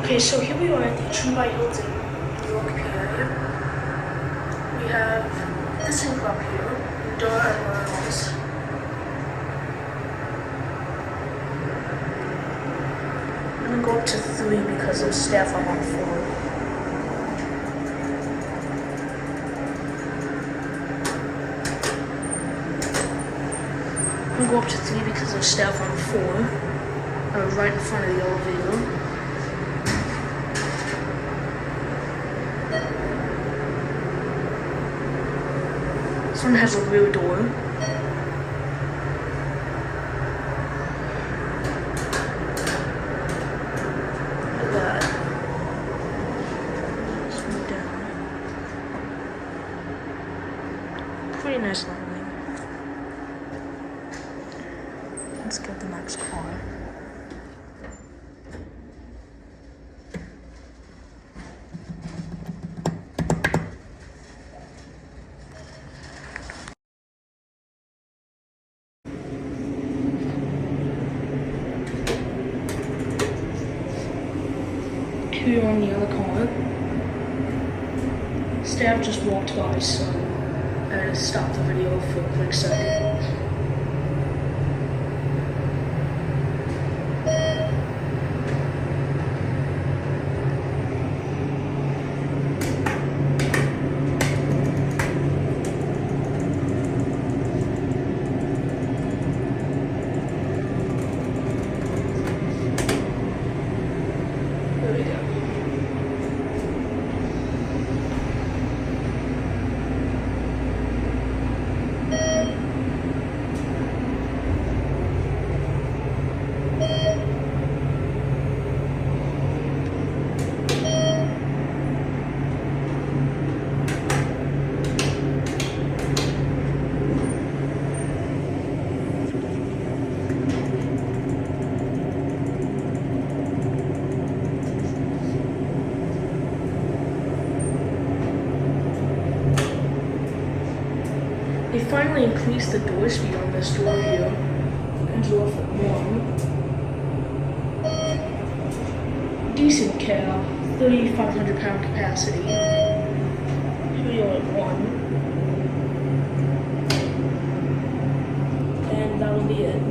Okay, so here we are at the Atoll by Hilton, New York, PA. We have ThyssenKrupp here, Endura MRLs. I'm gonna go up to 3 because of staff I'm on 4. I'm gonna go up to 3 because of staff on 4. Right in front of the elevator. This one has a rear door. Look at that. This one down. Pretty nice lighting. Let's get the next car. Here on the other car. Staff just walked by, so I had to stop the video for a quick second. There we go. They finally increased the door speed on this door here. Endura for 1. Decent cab, 3,500 pound capacity. Here we are at 1. And that'll be it.